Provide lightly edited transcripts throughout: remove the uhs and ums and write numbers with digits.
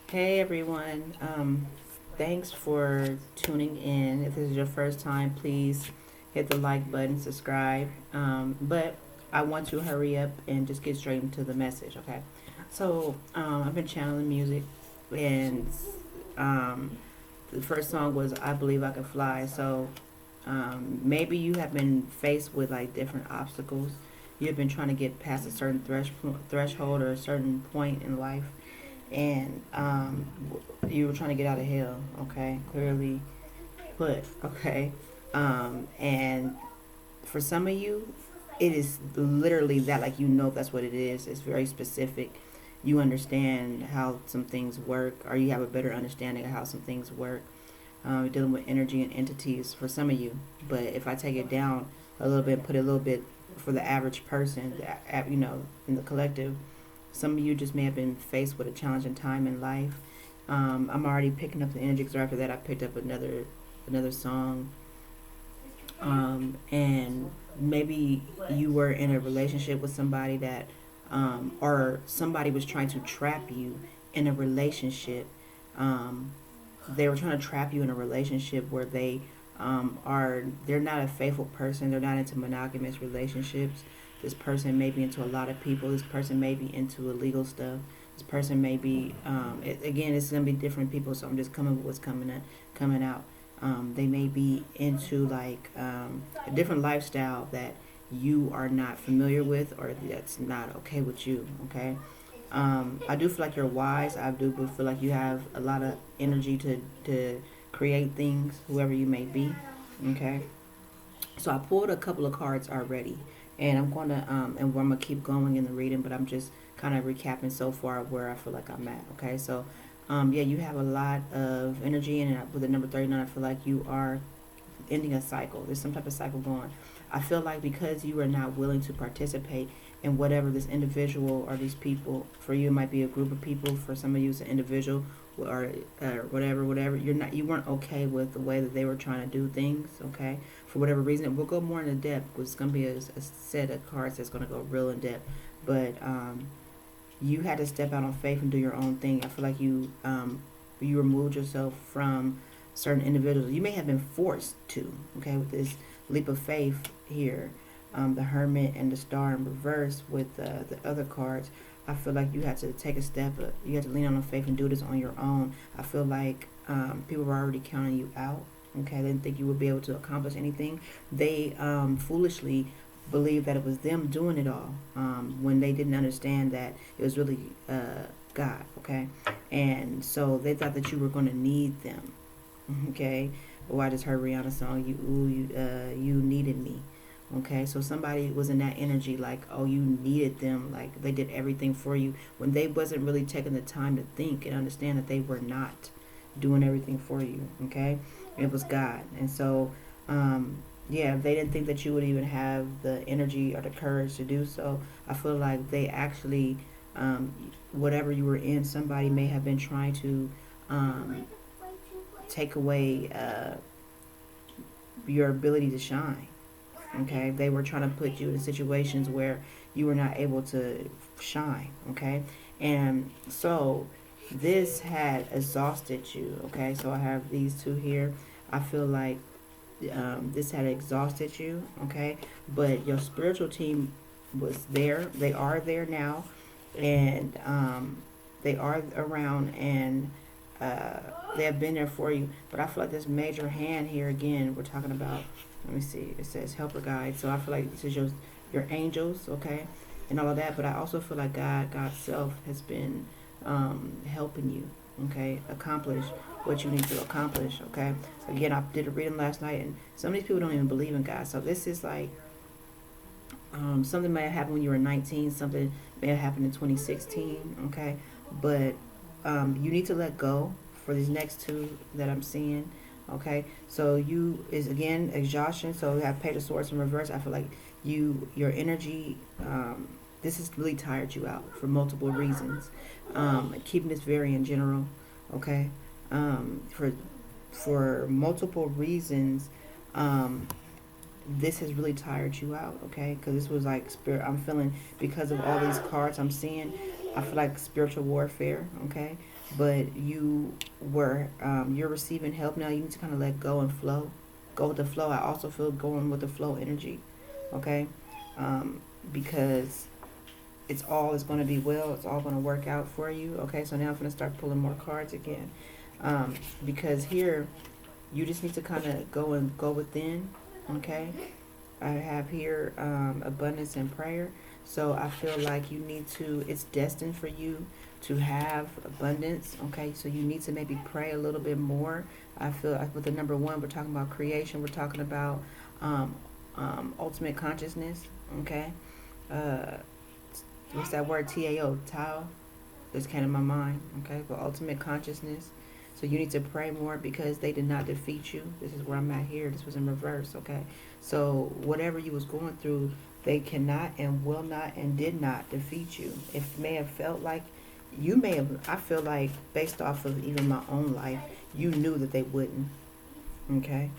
Hey everyone. Thanks for tuning in. If this is your first time, please hit the like button, subscribe. But I want to hurry up and just get straight into the message, okay? I've been channeling music, and um, the first song was I Believe I Can Fly. Maybe you have been faced with like different obstacles. You've been trying to get past a certain threshold or a certain point in life, and you were trying to get out of hell, okay? Clearly put, okay? And for some of you, it is literally that, like, that's what it is. It's very specific. You understand how some things work, or you have a better understanding of how some things work. Dealing with energy and entities for some of you. But if I take it down a little bit, put it a little bit for the average person, in the collective, some of you just may have been faced with a challenging time in life. I'm already picking up the energy because after that I picked up another song. And maybe you were in a relationship with somebody that, or somebody was trying to trap you in a relationship. Um, they were trying to trap you in a relationship where they're not a faithful person. They're not into monogamous relationships. This person may be into a lot of people. This person may be into illegal stuff. This person may be, again, it's gonna be different people. So I'm just coming with what's coming out. They may be into like a different lifestyle that you are not familiar with, or that's not okay with you. Okay. I do feel like you're wise. I do feel like you have a lot of energy to create things, whoever you may be. Okay. So I pulled a couple of cards already, and I'm gonna keep going in the reading, but I'm just kind of recapping so far where I feel like I'm at. Okay. Yeah, you have a lot of energy, and with the number 39, I feel like you are ending a cycle. There's some type of cycle going. I feel like because you are not willing to participate in whatever this individual or these people, for you it might be a group of people, for some of you it's an individual, or whatever. You weren't okay with the way that they were trying to do things. Okay, for whatever reason, we'll go more into depth because it's gonna be a set of cards that's gonna go real in depth. But you had to step out on faith and do your own thing. I feel like you removed yourself from certain individuals. You may have been forced to, okay, with this leap of faith here, the Hermit and the Star in reverse with the other cards. I feel like you had to take a step. You had to lean on the faith and do this on your own. I feel like people were already counting you out. Okay, they didn't think you would be able to accomplish anything. They foolishly believed that it was them doing it all, when they didn't understand that it was really God. Okay, and so they thought that you were going to need them. Okay, oh, I just heard Rihanna's song. You needed me. Okay, so somebody was in that energy, like, oh, you needed them, like they did everything for you, when they wasn't really taking the time to think and understand that they were not doing everything for you. Okay, it was God. And so yeah, they didn't think that you would even have the energy or the courage to do so. I feel like they actually, whatever you were in, somebody may have been trying to um, take away your ability to shine. Okay, they were trying to put you in situations where you were not able to shine. Okay, and so this had exhausted you. Okay, so I have these two here. I feel like this had exhausted you. Okay, but your spiritual team was there. They are there now, and they are around, and uh, they have been there for you. But I feel like this major hand here again. We're talking about. Let me see. It says helper guide. So I feel like this is your angels, okay, and all of that. But I also feel like God's self has been helping you, okay, accomplish what you need to accomplish, okay. Again, I did a reading last night, and some of these people don't even believe in God. So this is like something may have happened when you were 19. Something may have happened in 2016, okay. But you need to let go for these next two that I'm seeing. Okay, so you is again exhaustion. So we have Page of Swords in reverse. I feel like your energy. This has really tired you out for multiple reasons. Keeping this very in general. Okay, for multiple reasons. Um, this has really tired you out. Okay, because this was like spirit. I'm feeling because of all these cards I'm seeing. I feel like spiritual warfare, okay? But you're receiving help now. You need to kind of let go and flow. Go with the flow. I also feel going with the flow energy, okay? Because it's all is going to be well. It's all going to work out for you, okay? So now I'm going to start pulling more cards again. Because here, you just need to kind of go within, okay? I have here abundance and prayer. So I feel like you need to, it's destined for you to have abundance, okay? So you need to maybe pray a little bit more. I feel like with the number one, we're talking about creation. We're talking about ultimate consciousness, okay? What's that word? T-A-O, Tao. This came to my mind, okay? But ultimate consciousness. So you need to pray more because they did not defeat you. This is where I'm at here. This was in reverse, okay? So whatever you was going through, they cannot and will not and did not defeat you. It may have felt like you may have, I feel like based off of even my own life, you knew that they wouldn't, okay?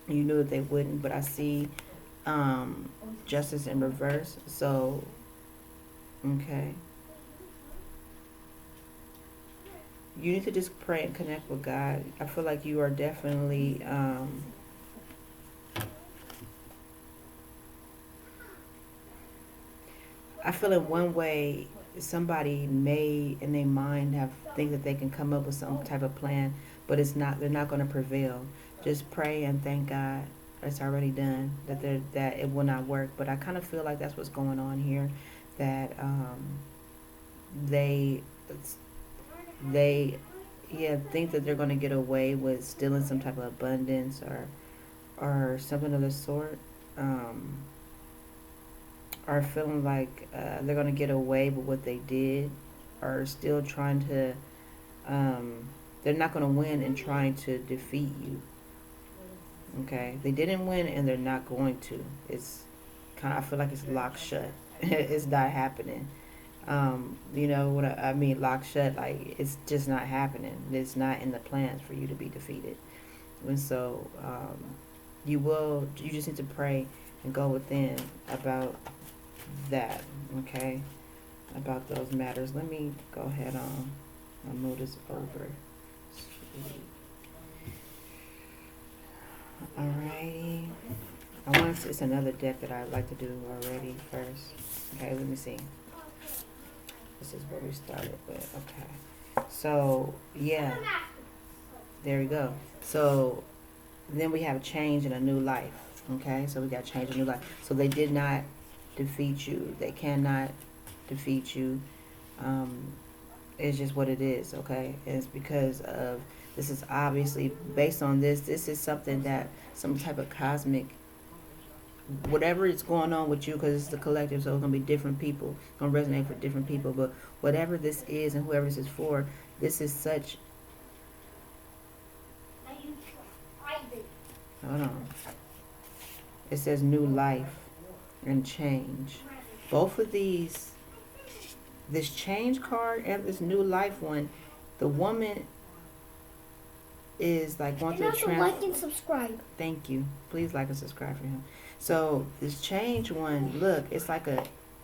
You knew that they wouldn't, but I see justice in reverse. So, okay. You need to just pray and connect with God. I feel like you are definitely I feel in one way somebody may in their mind have think that they can come up with some type of plan, but it's not. They're not going to prevail. Just pray and thank God it's already done. That it will not work. But I kind of feel like that's what's going on here. That they they yeah think that they're going to get away with stealing some type of abundance or something of the sort. Are feeling like they're going to get away with what they did, or still trying to, they're not going to win in trying to defeat you. Okay? They didn't win and they're not going to. It's kind of, I feel like it's locked shut. It's not happening. You know what I mean? Locked shut, like it's just not happening. It's not in the plans for you to be defeated. And so, you just need to pray and go within about that, okay, about those matters. Let me go ahead on. I'll move this over. Alrighty. It's another deck that I'd like to do already first. Okay, let me see. This is where we started with. Okay. So, yeah. There we go. So, then we have change and a new life. Okay, so we got change and new life. So they did not defeat you. They cannot defeat you. It's just what it is, okay? And it's because of, this is obviously based on this. This is something that some type of cosmic, whatever is going on with you, because it's the collective, so it's going to be different people. It's going to resonate for different people. But whatever this is and whoever this is for, this is such, hold on. It says new life and change. Both of these, this change card and this new life one, the woman is like going through a like and subscribe. Thank you. Please like and subscribe for him. So this change one, look, it's like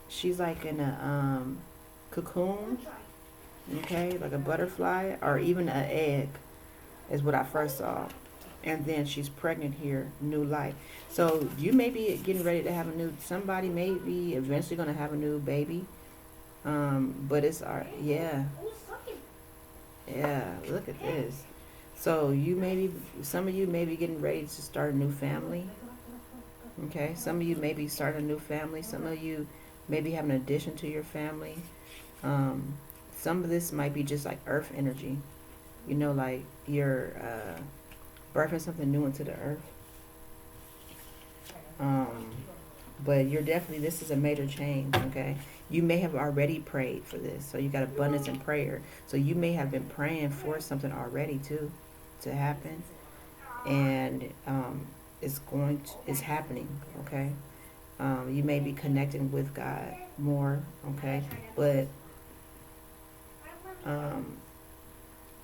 she's like in a cocoon, okay, like a butterfly or even an egg, is what I first saw. And then she's pregnant here, new life. So you may be getting ready to have somebody may be eventually going to have a new baby. But it's yeah, look at this. So some of you may be getting ready to start a new family. Okay, some of you may be starting a new family. Some of you may be having an addition to your family. Some of this might be just like earth energy. You know, like you're birthing something new into the earth. But you're definitely, this is a major change, okay? You may have already prayed for this. So you got abundance in prayer. So you may have been praying for something already too to happen. And it's happening, okay? You may be connecting with God more, okay? But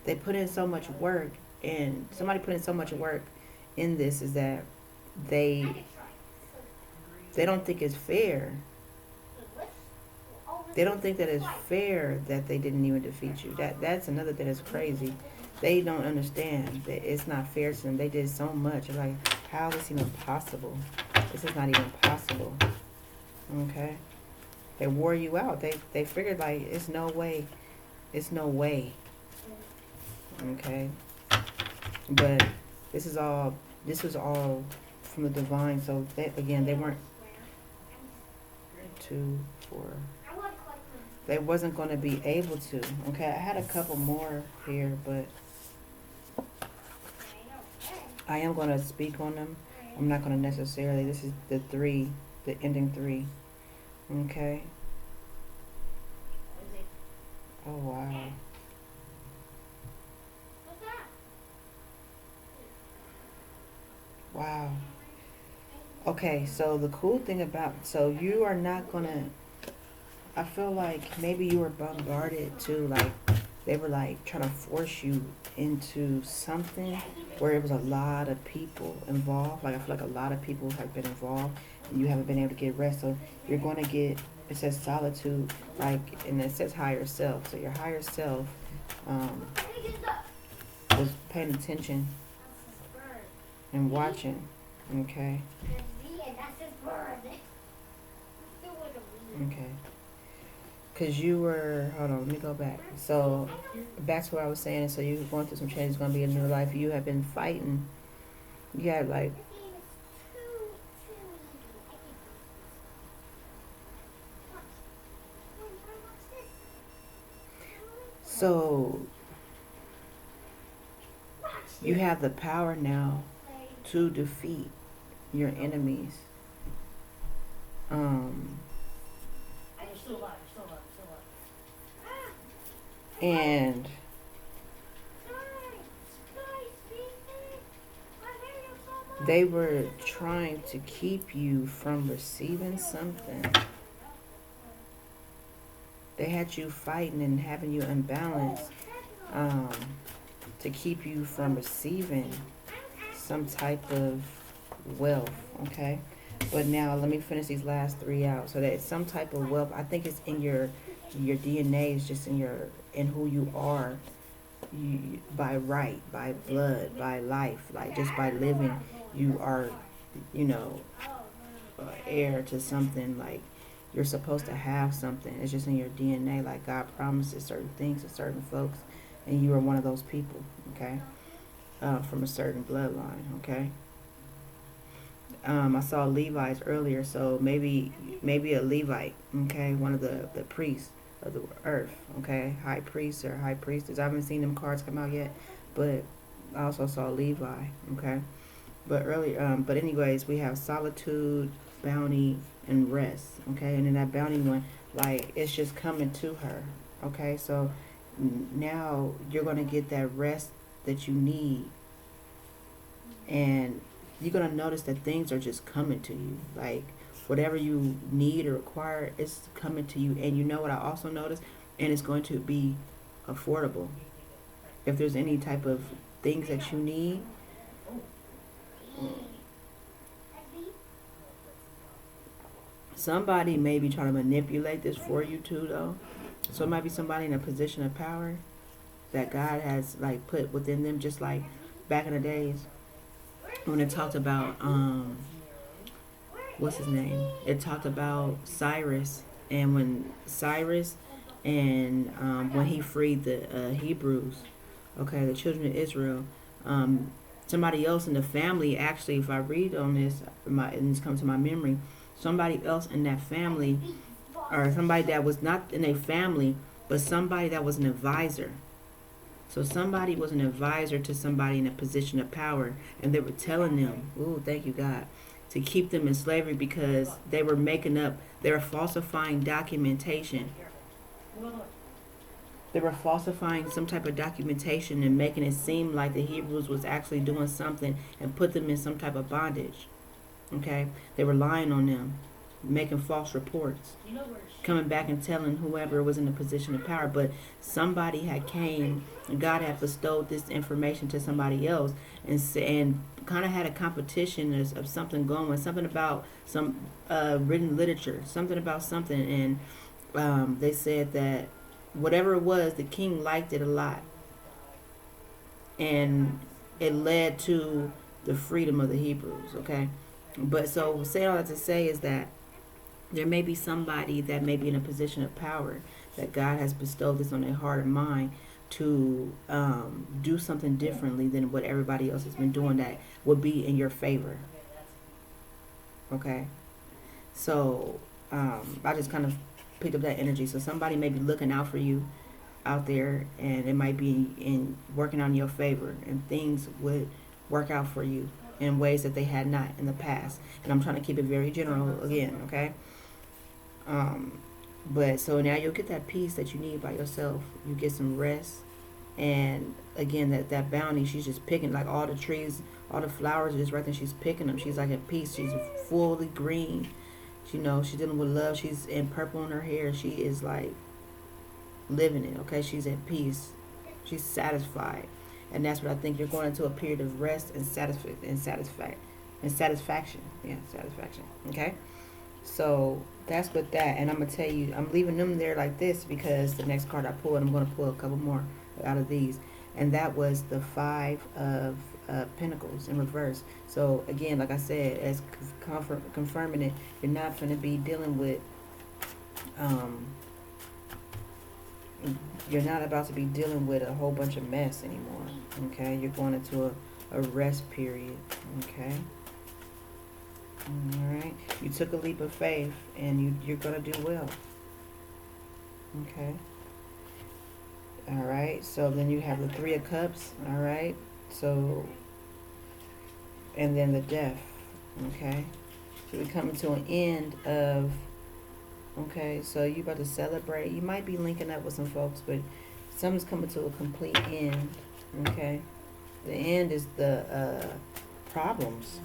they put in so much work, and somebody put in so much work in this, is that they don't think it's fair They don't think that it's fair that they didn't even defeat you. That's another thing that's crazy. They don't understand that it's not fair to them. They did so much. Like, how is this even possible? This is not even possible. Okay? They wore you out. They figured like it's no way. It's no way. Okay? But this was all from the divine. So they weren't 2, 4. They wasn't going to be able to. Okay, I had a couple more here, but I am going to speak on them. I'm not going to necessarily. This is the 3, the ending 3. Okay. Oh wow. Wow. Okay, so the cool thing about, so you are not gonna, I feel like maybe you were bombarded too, like they were like trying to force you into something where it was a lot of people involved. Like I feel like a lot of people have been involved and you haven't been able to get rest. So you're going to get, it says solitude, like, and it says higher self. So your higher self was paying attention and watching, okay? Okay. Because you were, hold on, let me go back. So, back to what I was saying. So, you were going through some changes, going to be a new life. You have been fighting. You had, like, so, you have the power now to defeat your enemies. And they were trying to keep you from receiving something. They had you fighting and having you unbalanced to keep you from receiving some type of wealth, okay? But now let me finish these last 3 out. So that it's some type of wealth. I think it's in your DNA is just in who you are, by right, by blood, by life, like just by living, you are, heir to something. Like you're supposed to have something. It's just in your DNA. Like God promises certain things to certain folks, and you are one of those people. Okay, from a certain bloodline. Okay. I saw Levites earlier, so maybe a Levite. Okay, one of the priests of the earth, okay, high priests or high priestess. I haven't seen them cards come out yet, but I also saw Levi, okay. But anyways, we have solitude, bounty, and rest, okay. And then that bounty one, like it's just coming to her, okay. So now you're gonna get that rest that you need, and you're gonna notice that things are just coming to you, like whatever you need or require is coming to you. And you know what I also noticed? And it's going to be affordable. If there's any type of things that you need, somebody may be trying to manipulate this for you too, though. So it might be somebody in a position of power that God has like put within them, just like back in the days when it talked about what's his name? It talked about Cyrus, and when Cyrus and when he freed the Hebrews, okay, the children of Israel, somebody else in the family, actually, if I read on this, and this comes to my memory, somebody else in that family, or somebody that was not in a family, but somebody that was an advisor. So somebody was an advisor to somebody in a position of power, and they were telling them, "Ooh, thank you, God," to keep them in slavery because they were falsifying documentation. They were falsifying some type of documentation and making it seem like the Hebrews was actually doing something and put them in some type of bondage. Okay? They were lying on them, making false reports, coming back and telling whoever was in a position of power. But somebody had came, and God had bestowed this information to somebody else, and kind of had a competition of something going, something about some written literature, something about something, and They said that whatever it was, the king liked it a lot, and it led to the freedom of the Hebrews. Okay, but so say all that to say is that there may be somebody that may be in a position of power that God has bestowed this on their heart and mind to do something differently than what everybody else has been doing that would be in your favor. Okay, so I just kind of picked up that energy. So somebody may be looking out for you out there, and it might be in working on your favor, and things would work out for you in ways that they had not in the past. And I'm trying to keep it very general again, okay? But so now you'll get that peace that you need by yourself. You get some rest, and again, that bounty, she's just picking like all the trees, all the flowers are just right there. She's picking them. She's like at peace. She's fully green. She's dealing with love. She's in purple in her hair. She is like living it. Okay, she's at peace. She's satisfied, and that's what I think. You're going into a period of rest and satisfaction. Yeah, satisfaction. Okay, so that's with that. And I'm gonna tell you, I'm leaving them there like this because the next card I pulled, I'm gonna pull a couple more out of these, and that was the Five of Pentacles in reverse. So again, like I said, as confirming it, you're not going to be dealing with you're not about to be dealing with a whole bunch of mess anymore. Okay, you're going into a rest period. Okay, all right, you took a leap of faith, and you're going to do well. Okay, all right, so then you have the Three of Cups. All right, so, and then the Death. Okay, so we're coming to an end of, okay, so you about to celebrate. You might be linking up with some folks, but something's coming to a complete end. Okay, the end is the problems.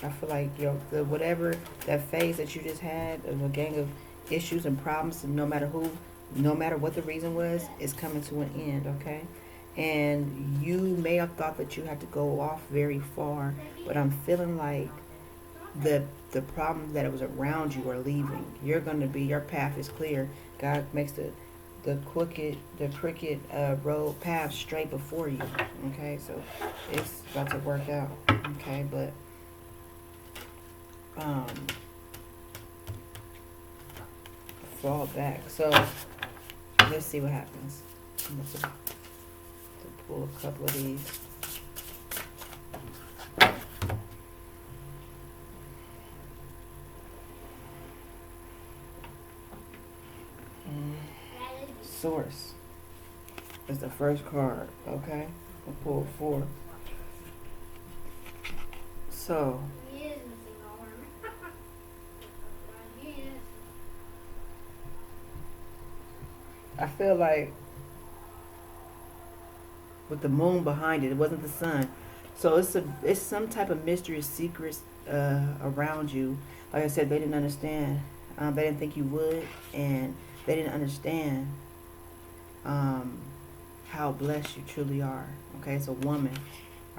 I feel like the whatever that phase that you just had of a gang of issues and problems, and no matter what the reason was, is coming to an end. Okay, and you may have thought that you had to go off very far, but I'm feeling like the problems that it was around you are leaving. Your path is clear. God makes the crooked road path straight before you. Okay, so it's about to work out. Okay, but fall back. So let's see what happens. I'm going to pull a couple of these. Source is the first card. Okay, I'll pull 4. So I feel like with the moon behind it wasn't the sun. So it's some type of mysterious secrets around you. Like I said, they didn't understand. They didn't think you would, and they didn't understand how blessed you truly are. Okay, it's a woman,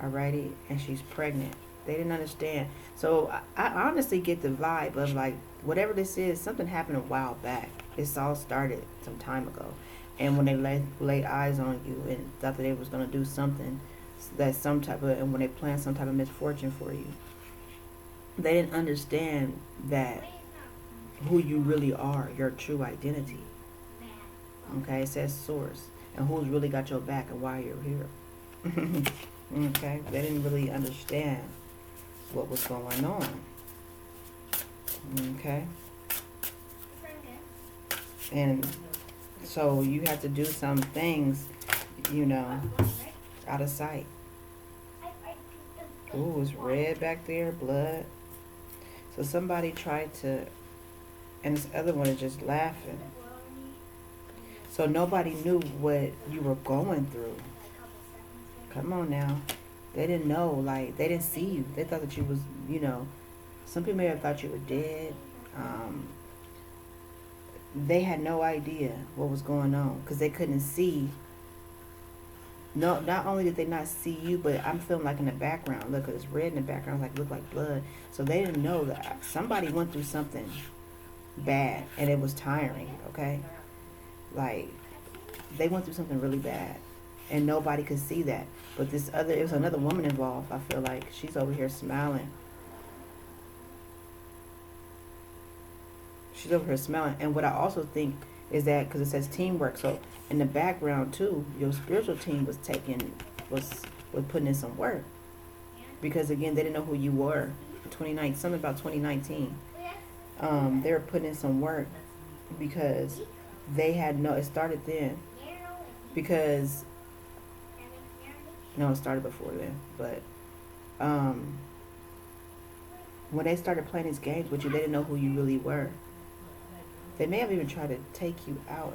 alrighty, and she's pregnant. They didn't understand. So I honestly get the vibe of like whatever this is, something happened a while back. This all started some time ago, and when they laid eyes on you and thought that they was gonna do something, that some type of, and when they planned some type of misfortune for you, they didn't understand that who you really are, your true identity. Okay, it says source, and who's really got your back and why you're here. Okay, they didn't really understand what was going on. Okay, and so you have to do some things, out of sight. Ooh, it's red back there, blood. So somebody tried to, and this other one is just laughing. So nobody knew what you were going through. Come on now. They didn't know, like, they didn't see you. They thought that you was, some people may have thought you were dead. They had no idea what was going on because they couldn't see. No, not only did they not see you, but I'm feeling like in the background. Look, it's red in the background, like look like blood. So they didn't know that somebody went through something bad, and it was tiring. Okay, like they went through something really bad, and nobody could see that. But it was another woman involved. I feel like she's over here smiling. She's over here smiling. And what I also think is that because it says teamwork, so in the background too, your spiritual team was putting in some work because again they didn't know who you were. 2019, something about 2019. They were putting in some work because they had no. It started then because no, it started before then, but when they started playing these games with you, they didn't know who you really were. They may have even tried to take you out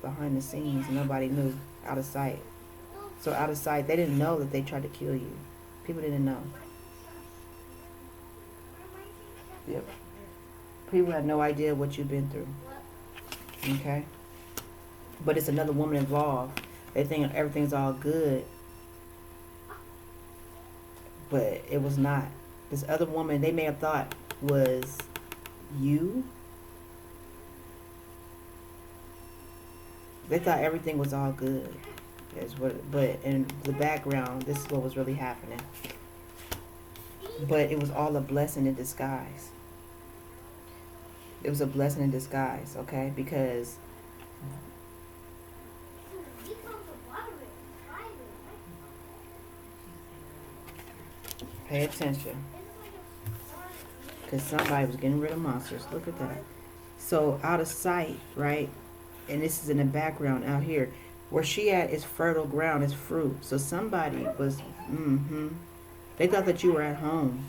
behind the scenes, and nobody knew, out of sight. So out of sight, they didn't know that they tried to kill you. People didn't know. Yep. People had no idea what you've been through. Okay? But it's another woman involved. They think everything's all good. But it was not. This other woman they may have thought was you. They thought everything was all good. But in the background, this is what was really happening. But it was all a blessing in disguise. It was a blessing in disguise, okay? Because pay attention. Because somebody was getting rid of monsters. Look at that. So out of sight, right? And this is in the background out here. Where she at is fertile ground, is fruit. So somebody was, they thought that you were at home.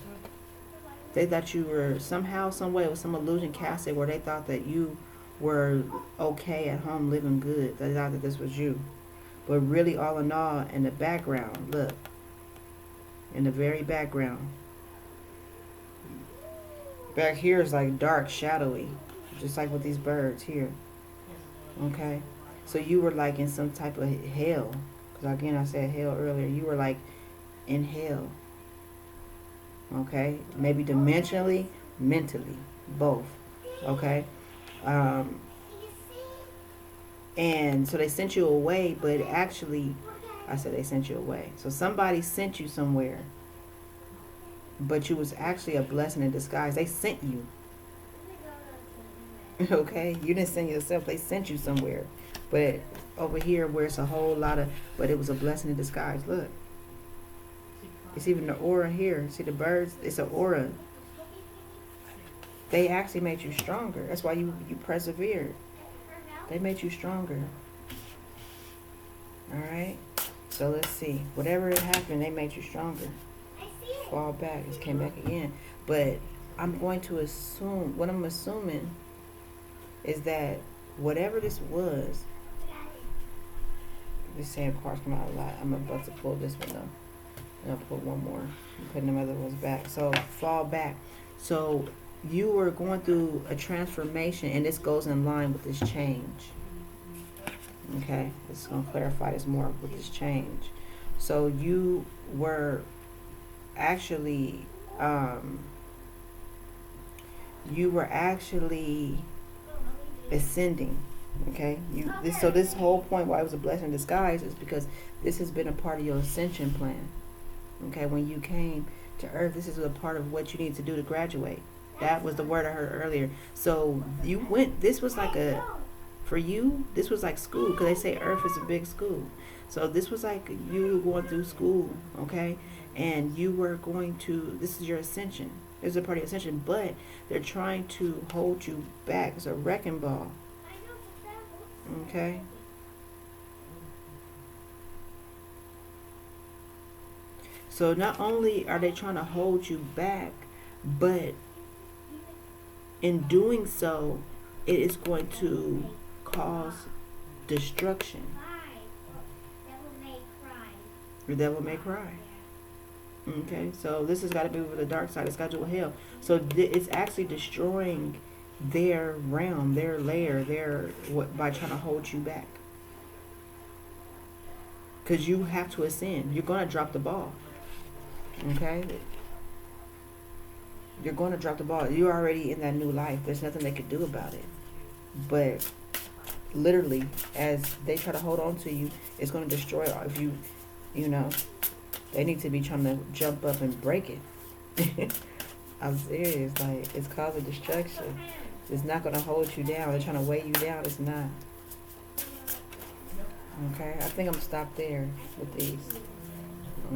They thought you were somehow, some way, with some illusion casted where they thought that you were okay at home, living good. They thought that this was you. But really, all in all, in the background, look. In the very background. Back here is like dark, shadowy. Just like with these birds here. Okay? So you were like in some type of hell. Because again, I said hell earlier. You were like in hell. Okay? Maybe dimensionally, mentally. Both. Okay? And so they sent you away, but actually, I said they sent you away. So somebody sent you somewhere. But you was actually a blessing in disguise. They sent you. Okay? You didn't send yourself. They sent you somewhere. But over here where it's a whole lot of, but it was a blessing in disguise. Look. It's even the aura here. See the birds? It's an aura. They actually made you stronger. That's why you persevered. They made you stronger. Alright? So let's see. Whatever had happened, they made you stronger. Fall back. It came back again. But I'm going to assume, what I'm assuming is that whatever this was, this same card's come out a lot. I'm about to pull this one up. And I'll put one more. I'm putting them other ones back. So fall back. So you were going through a transformation, and this goes in line with this change. Okay, this is going to clarify this more with this change. So you were actually, ascending. Okay, so this whole point why it was a blessing in disguise is because this has been a part of your ascension plan. Okay, when you came to earth, this is a part of what you need to do to graduate. That was the word I heard earlier. So you went, this was like for you, this was like school, because they say earth is a big school. So this was like you going through school, okay? And you were going to, this is your ascension. This is a part of your ascension, but they're trying to hold you back. It's a wrecking ball. Okay? So not only are they trying to hold you back, but in doing so, it is going to cause destruction. The devil may cry. Okay, so this has got to be with the dark side. It's got to do with hell. So it's actually destroying their realm, their lair, by trying to hold you back. Because you have to ascend. You're going to drop the ball. Okay? You're going to drop the ball. You're already in that new life. There's nothing they could do about it. But literally, as they try to hold on to you, it's going to destroy all. If you, you know, they need to be trying to jump up and break it. I'm serious. Like, it's causing destruction. It's not going to hold you down. They're trying to weigh you down. It's not. Okay? I think I'm going to stop there with these.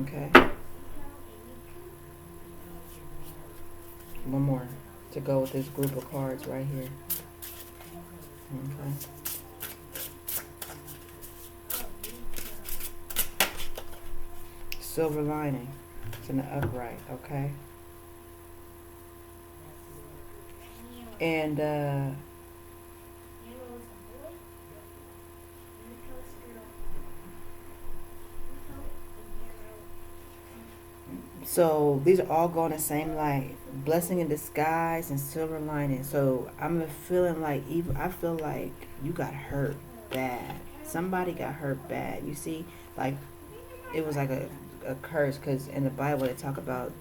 Okay? One more to go with this group of cards right here. Okay? Silver lining. It's in the upright. Okay? And, so these are all going the same light. Blessing in disguise and silver lining. So I'm feeling like, even I feel like you got hurt bad. Somebody got hurt bad. You see, like it was like a curse, because in the Bible they talk about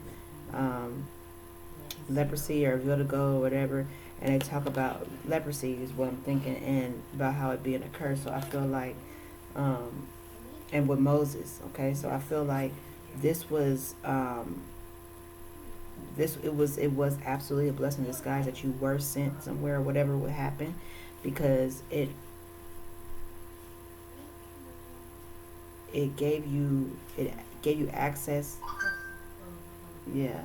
leprosy or vertigo or whatever, and they talk about leprosy is what I'm thinking, and about how it being a curse. So I feel like, and with Moses, okay, so I feel like this was it was absolutely a blessing in disguise that you were sent somewhere or whatever would happen, because it gave you access. Yeah,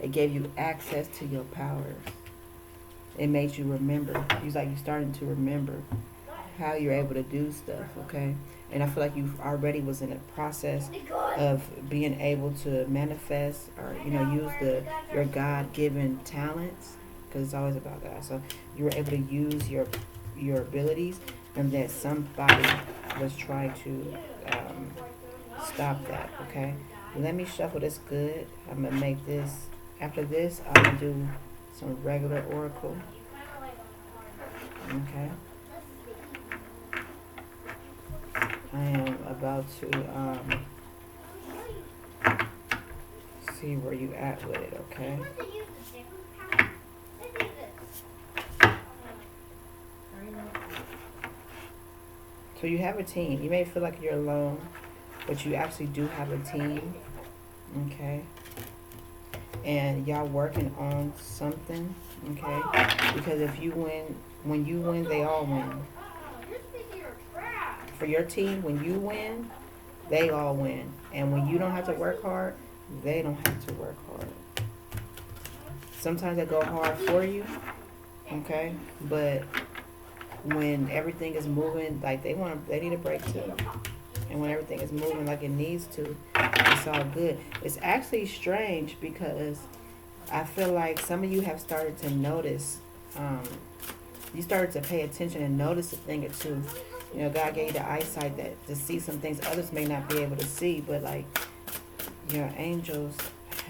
it gave you access to your powers. It made you remember. It's like you starting to remember how you're able to do stuff, okay? And I feel like you already was in a process of being able to manifest, or use your God-given talents, because it's always about God. So you were able to use your abilities, and that somebody was trying to stop that, okay? Let me shuffle this good. I'm gonna make this. After this, I'm gonna do some regular oracle. Okay. I am about to see where you at with it, okay? So you have a team. You may feel like you're alone, but you actually do have a team, okay? And y'all working on something, okay? Because if you win, when you win, they all win. For your team, when you win, they all win. And when you don't have to work hard, they don't have to work hard. Sometimes they go hard for you, okay? But when everything is moving, like they need a break too. And when everything is moving like it needs to, it's all good. It's actually strange, because I feel like some of you have started to notice, you started to pay attention and notice a thing or two. God gave you the eyesight that to see some things others may not be able to see, but like your angels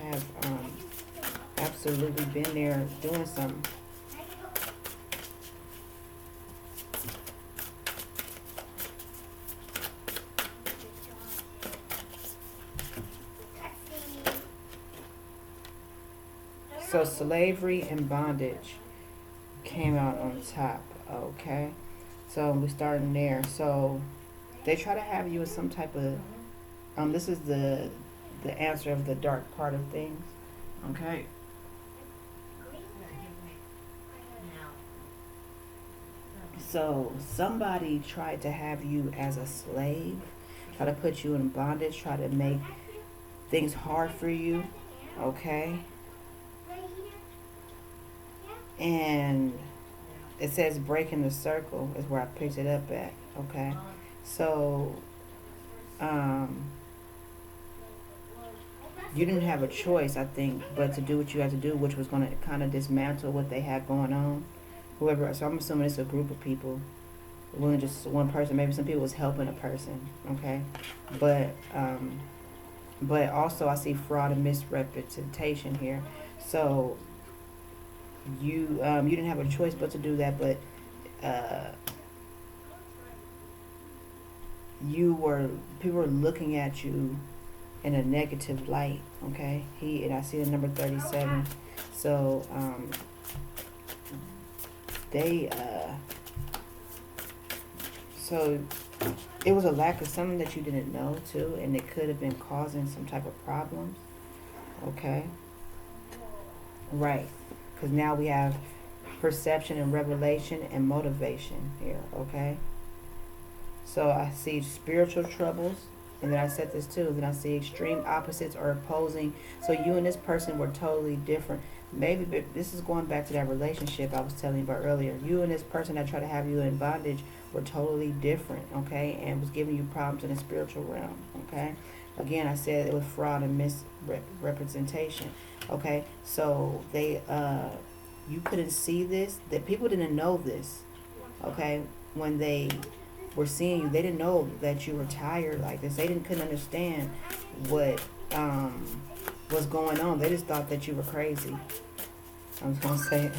have absolutely been there doing something. So slavery and bondage came out on top, okay? So we're starting there. So they try to have you in some type of, this is the answer of the dark part of things, okay? So somebody tried to have you as a slave, try to put you in bondage, try to make things hard for you, okay? And it says breaking the circle is where I picked it up at, okay? So, you didn't have a choice, I think, but to do what you had to do, which was going to kind of dismantle what they had going on. Whoever, so I'm assuming it's a group of people. It wasn't just one person. Maybe some people was helping a person, okay? But also I see fraud and misrepresentation here. So you didn't have a choice but to do that, but people were looking at you in a negative light. Okay, and I see the number 37. So they so it was a lack of something that you didn't know too, and it could have been causing some type of problems. Okay, right? Because now we have perception and revelation and motivation here. Okay, so I see spiritual troubles. And then I said this too. Then I see extreme opposites or opposing. So you and this person were totally different. Maybe this is going back to that relationship I was telling you about earlier. You and this person that tried to have you in bondage were totally different, okay? And was giving you problems in the spiritual realm, okay? Again, I said it was fraud and misrepresentation, okay? So you couldn't see this. That people didn't know this, okay? When they were seeing you, they didn't know that you were tired like this. They couldn't understand what was going on. They just thought that you were crazy. I'm just gonna say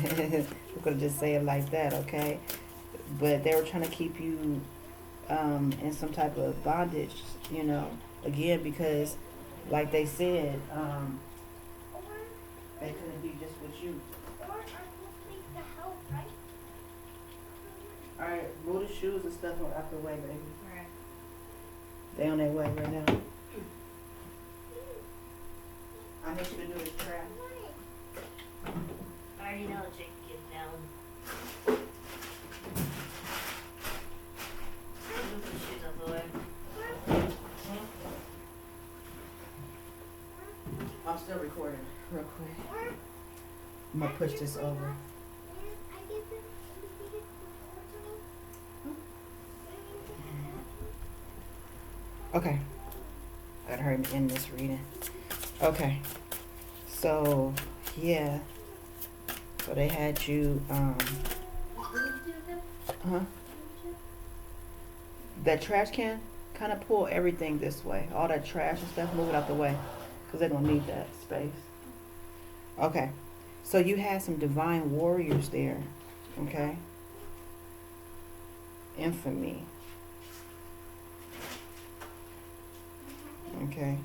we're gonna just say it like that, okay? But they were trying to keep you in some type of bondage, again, because like they said, they couldn't be just with you. Alright, move the shoes and stuff out the way, baby. Alright. They on their way right now. I need you to do this trap. I already know that you can get down. Move the shoes out the way. I'm still recording real quick. I'm gonna push this over. Okay. I gotta hurry and end this reading. Okay. So, yeah. So they had you, that trash can, kind of pull everything this way. All that trash and stuff, move it out the way. Because they don't need that space. Okay. So you had some divine warriors there. Okay. Infamy. Okay.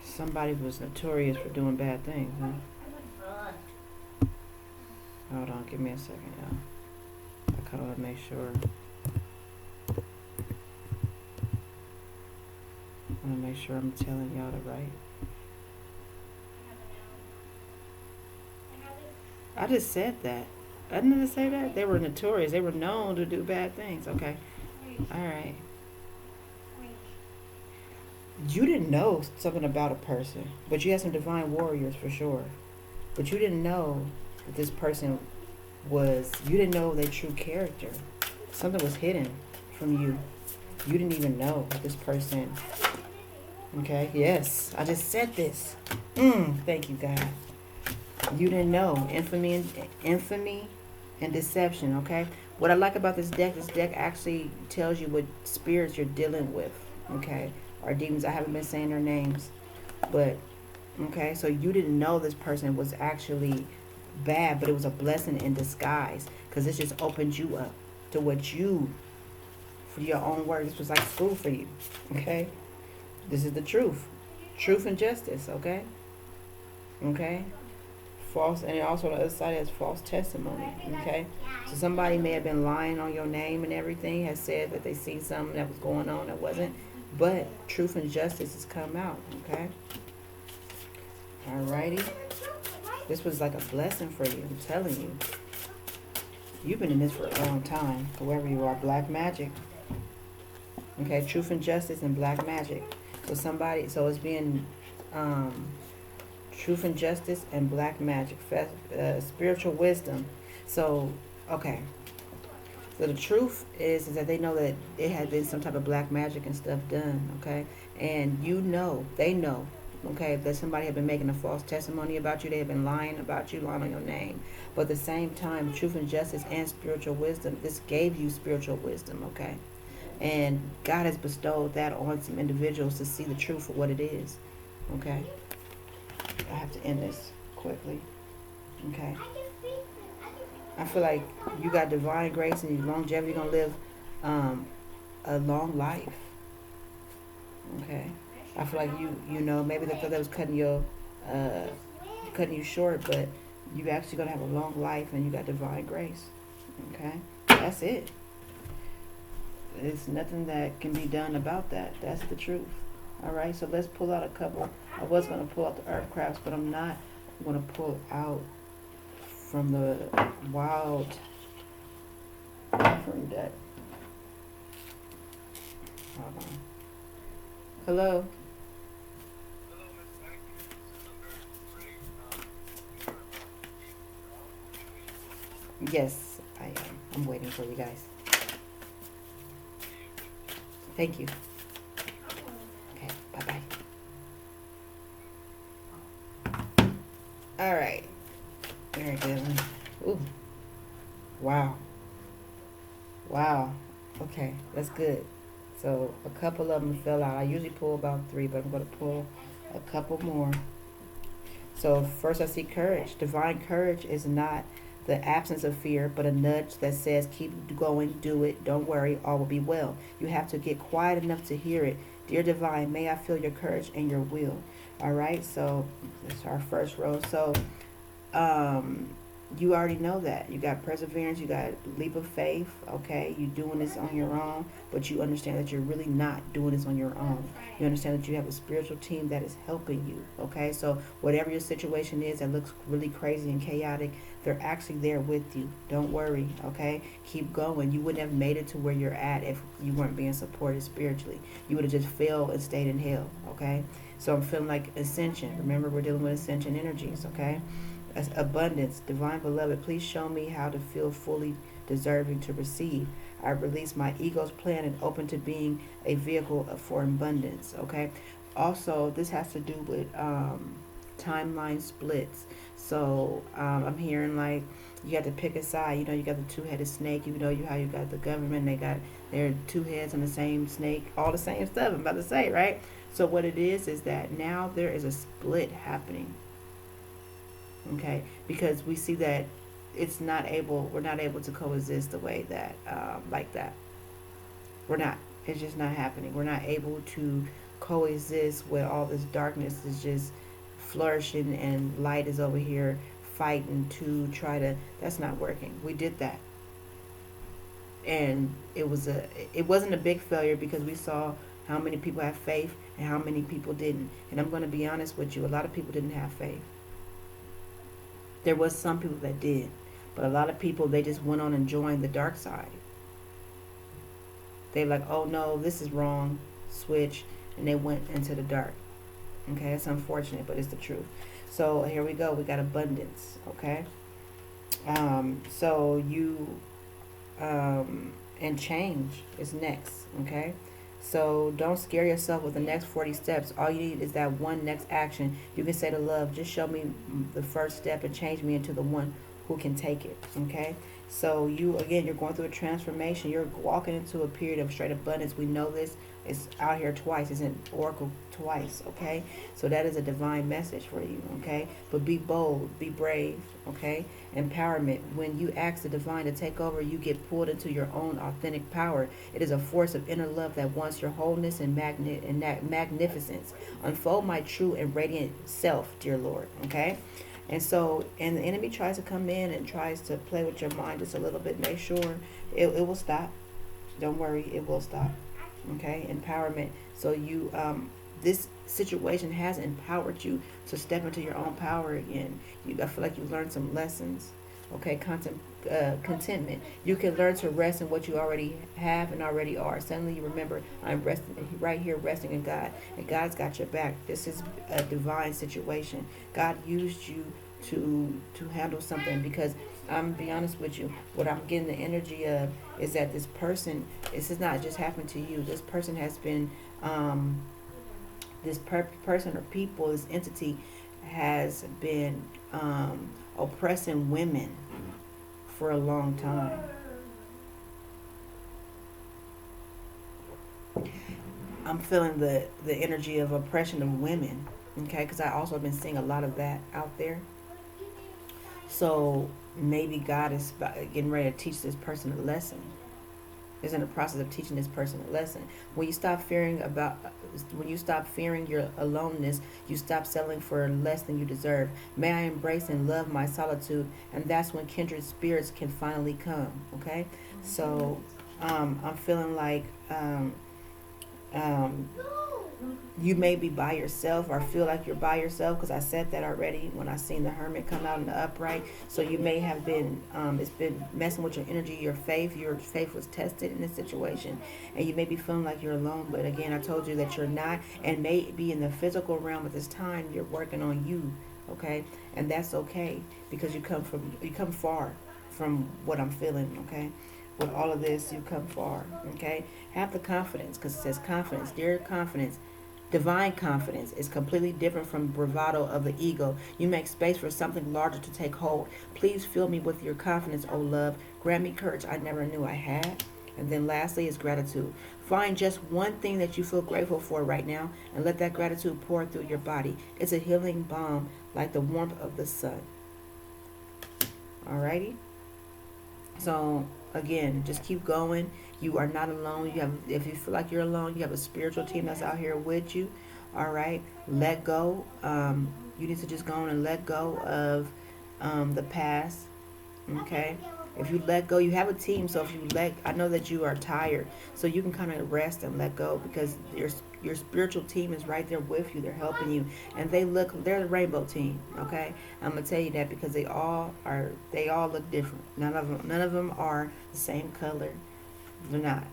Somebody was notorious for doing bad things, huh? Hold on, give me a second, y'all. I kind of want to make sure. I want to make sure I'm telling y'all the right. I just said that. I didn't say that. They were notorious. They were known to do bad things. Okay. All right. You didn't know something about a person, but you had some divine warriors for sure. But you didn't know that this person you didn't know their true character. Something was hidden from you. You didn't even know that this person, okay? Yes, I just said this. Thank you, God. You didn't know. Infamy and deception, okay? What I like about this deck actually tells you what spirits you're dealing with, okay? Or demons. I haven't been saying their names, but okay, so you didn't know this person was actually bad, but it was a blessing in disguise, because this just opened you up to what you, for your own word, this was like school for you, okay? This is the truth and justice, okay? False, and also the other side has false testimony, okay? So somebody may have been lying on your name and everything, has said that they seen something that was going on that wasn't. But truth and justice has come out, okay? Alrighty. This was like a blessing for you, I'm telling you. You've been in this for a long time, whoever you are. Black magic. Okay, truth and justice and black magic. So it's being truth and justice and black magic. Spiritual wisdom. So, okay. So the truth is that they know that it had been some type of black magic and stuff done, okay? And they know, okay, that somebody had been making a false testimony about you. They had been lying about you, lying on your name. But at the same time, truth and justice and spiritual wisdom, this gave you spiritual wisdom, okay? And God has bestowed that on some individuals to see the truth for what it is, okay? I have to end this quickly, okay? I feel like you got divine grace and longevity. You're going to live a long life. Okay, I feel like you know maybe they thought that was uh, cutting you short, but you actually gonna have a long life and you got divine grace. Okay, that's it. There's nothing that can be done about that. That's the truth. All right, so let's pull out a couple. I was gonna pull out the earth crafts, but I'm not gonna pull out from the wild offering deck. Hold on. Hello. Yes, I am. I'm waiting for you guys. Thank you. Okay, bye bye. All right. Very good. Ooh. Wow. Wow. Okay, that's good. So a couple of them fell out. I usually pull about 3, but I'm going to pull a couple more. So first I see courage. Divine courage is not the absence of fear, but a nudge that says, keep going, do it, don't worry, all will be well. You have to get quiet enough to hear it. Dear Divine, may I feel your courage and your will. All right, so that's our first row. So you already know that. You got perseverance, you got leap of faith, okay? You doing this on your own, but you understand that you're really not doing this on your own. You understand that you have a spiritual team that is helping you, okay? So whatever your situation is that looks really crazy and chaotic, they're actually there with you. Don't worry, okay? Keep going. You wouldn't have made it to where you're at if you weren't being supported spiritually. You would have just failed and stayed in hell, okay? So I'm feeling like ascension. Remember, we're dealing with ascension energies, okay? Abundance, divine beloved, please show me how to feel fully deserving to receive. I release my ego's plan and open to being a vehicle for abundance. Okay. Also, this has to do with timeline splits. So I'm hearing like you got to pick a side. You know, you got the two-headed snake. You know, how you got the government. They got their 2 heads on the same snake. All the same stuff. I'm about to say, right? So what it is that now there is a split happening. Okay, because we see that we're not able to coexist the way that like that. We're not. It's just not happening. We're not able to coexist where all this darkness is just flourishing and light is over here fighting to try to. That's not working. We did that, and it wasn't a big failure because we saw how many people have faith and how many people didn't. And I'm going to be honest with you, a lot of people didn't have faith. There was some people that did, but a lot of people, they just went on and joined the dark side. They like, oh no, this is wrong, switch, and they went into the dark. Okay, it's unfortunate, but it's the truth. So here we go. We got abundance. Okay. So you and change is next. Okay. So don't scare yourself with the next 40 steps. All you need is that one next action. You can say to love, just show me the first step and change me into the one who can take it. Okay. So you're going through a transformation. You're walking into a period of straight abundance. We know this. It's out here twice. It's in Oracle twice. Okay. So that is a divine message for you. Okay. But be bold. Be brave. Okay. Empowerment. When you ask the divine to take over, you get pulled into your own authentic power. It is a force of inner love that wants your wholeness and magnificence. Unfold my true and radiant self, dear Lord. Okay. And so, and the enemy tries to come in and tries to play with your mind just a little bit. Make sure it will stop. Don't worry, it will stop. Okay, empowerment. So you, this situation has empowered you to step into your own power again. I feel like you've learned some lessons. Okay, contentment. You can learn to rest in what you already have and already are. Suddenly you remember, I'm resting right here, resting in God, and God's got your back. This is a divine situation. God used you to handle something, because I'm gonna be honest with you, what I'm getting the energy of is that this person, this is not just happened to you. This person has been, person or people, this entity has been oppressing women for a long time. I'm feeling the energy of oppression of women, okay, because I also have been seeing a lot of that out there. So maybe God is getting ready to teach this person a lesson. is in the process of teaching this person a lesson. When you stop fearing about, when you stop fearing your aloneness, you stop settling for less than you deserve. May I embrace and love my solitude, and that's when kindred spirits can finally come. Okay, so I'm feeling like um, you may be by yourself or feel like you're by yourself, because I said that already when I seen the hermit come out in the upright. So you may have been it's been messing with your energy, your faith was tested in this situation, and you may be feeling like you're alone. But again, I told you that you're not, and maybe in the physical realm at this time you're working on you. Okay, and that's okay, because you come far from what I'm feeling. Okay, with all of this you come far. Okay, have the confidence, because it says confidence, dear confidence. Divine confidence is completely different from bravado of the ego. You make space for something larger to take hold. Please fill me with your confidence, O love. Grant me courage I never knew I had. And then lastly is gratitude. Find just one thing that you feel grateful for right now, and let that gratitude pour through your body. It's a healing balm like the warmth of the sun. Alrighty? So again, just keep going. You are not alone. You have, if you feel like you're alone, you have a spiritual team that's out here with you. All right, let go. You need to just go on and let go of the past. Okay, if you let go, you have a team. So if you let, I know that you are tired, so you can kind of rest and let go, because your spiritual team is right there with you. They're helping you, and they're the rainbow team. Okay, I'm gonna tell you that because they all look different. None of them are the same color. They're not.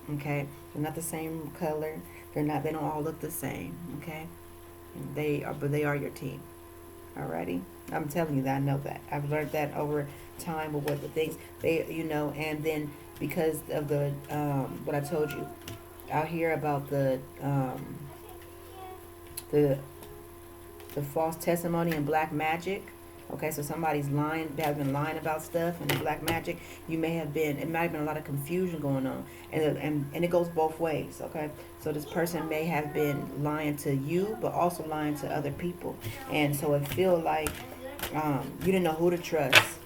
Okay, they're not the same color. They don't all look the same. Okay, but they are your team. Alrighty, I'm telling you that. I know that. I've learned that over time with what the things and then because of the what I told you out here about the false testimony and black magic. Okay, so somebody's lying, has been lying about stuff, and the black magic, it might have been a lot of confusion going on, and it goes both ways. Okay, so this person may have been lying to you, but also lying to other people, and so it feel like you didn't know who to trust.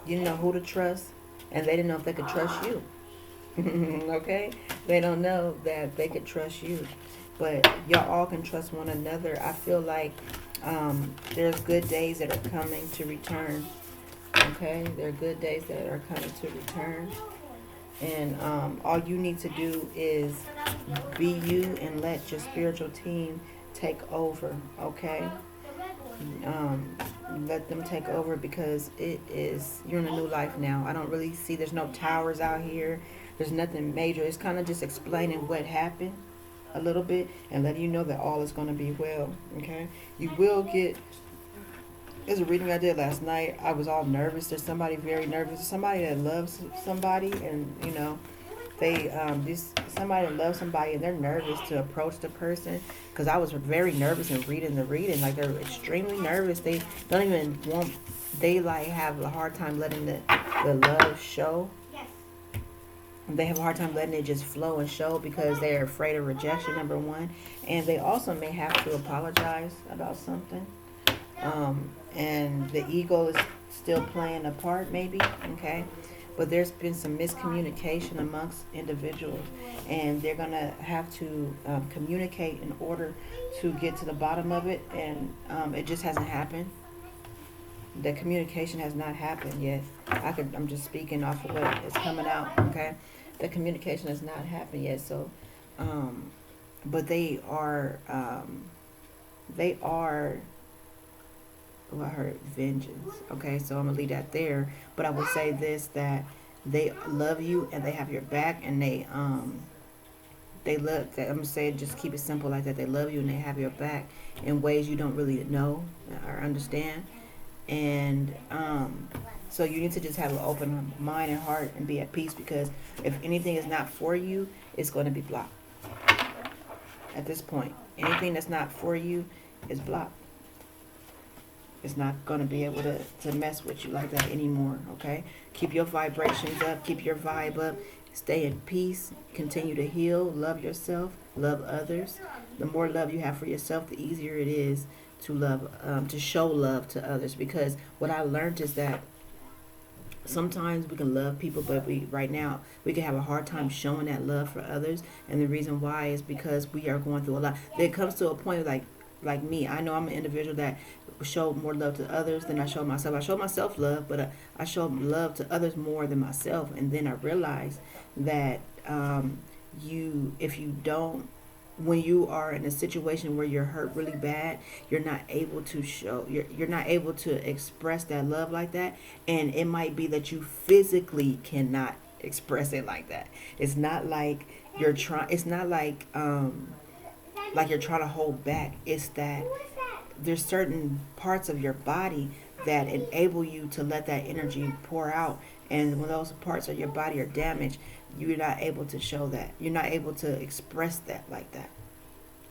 You didn't know who to trust, and they didn't know if they could trust you. Okay, they don't know that they could trust you, but y'all all can trust one another. I feel like there's good days that are coming to return. Okay, there are good days that are coming to return, and all you need to do is be you and let your spiritual team take over. Okay, let them take over, because you're in a new life now. I don't really see, there's no towers out here. There's nothing major. It's kind of just explaining what happened a little bit and letting you know that all is going to be well. Okay, you will get. There's a reading I did last night. I was all nervous. There's somebody very nervous. Somebody that loves somebody, and they somebody that loves somebody, and they're nervous to approach the person, because I was very nervous in reading the reading. Like, they're extremely nervous. They don't even want. They like have a hard time letting the love show. They have a hard time letting it just flow and show, because they're afraid of rejection, number one. And they also may have to apologize about something. And the ego is still playing a part, maybe, okay? But there's been some miscommunication amongst individuals, and they're going to have to communicate in order to get to the bottom of it, and it just hasn't happened. The communication has not happened yet. I'm just speaking off of what is coming out, okay? The communication has not happened yet, so, but they are, I heard vengeance, okay? So I'm going to leave that there, but I will say this, that they love you, and they have your back, and they love that. I'm going to say, just keep it simple like that. They love you, and they have your back in ways you don't really know or understand. And so you need to just have an open mind and heart and be at peace, because if anything is not for you, it's going to be blocked. At this point, anything that's not for you is blocked. It's not going to be able to mess with you like that anymore, okay? Keep your vibrations up. Keep your vibe up. Stay in peace. Continue to heal. Love yourself. Love others. The more love you have for yourself, the easier it is to love, to show love to others. Because what I learned is that sometimes we can love people, but right now we can have a hard time showing that love for others. And the reason why is because we are going through a lot. There comes to a point like me. I know I'm an individual that show more love to others than I show myself. I show myself love, but I show love to others more than myself. And then I realize that if you don't, when you are in a situation where you're hurt really bad, you're not able to you're not able to express that love like that. And it might be that you physically cannot express it like that. It's not like it's not like you're trying to hold back. It's that there's certain parts of your body that enable you to let that energy pour out. And when those parts of your body are damaged, you're not able to show that. You're not able to express that like that.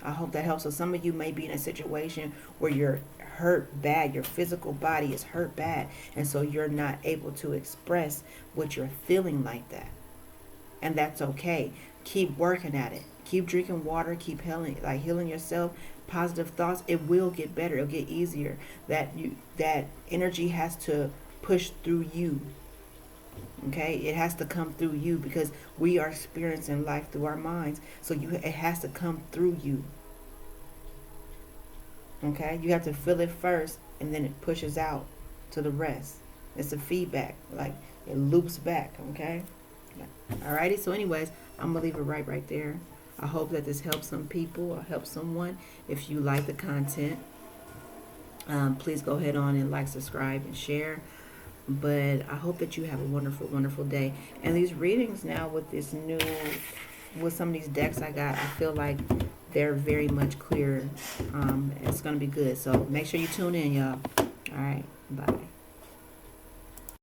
I hope that helps. So some of you may be in a situation where you're hurt bad. Your physical body is hurt bad. And so you're not able to express what you're feeling like that. And that's okay. Keep working at it. Keep drinking water. Keep healing yourself. Positive thoughts. It will get better. It'll get easier. That energy has to push through you. Okay, it has to come through you because we are experiencing life through our minds. So it has to come through you. Okay, you have to feel it first, and then it pushes out to the rest. It's a feedback, like it loops back. Okay, alrighty. So, anyways, I'm gonna leave it right there. I hope that this helps some people or helps someone. If you like the content, please go ahead on and like, subscribe, and share. But I hope that you have a wonderful, wonderful day. And these readings now with some of these decks I got, I feel like they're very much clearer. It's going to be good. So make sure you tune in, y'all. All right. Bye.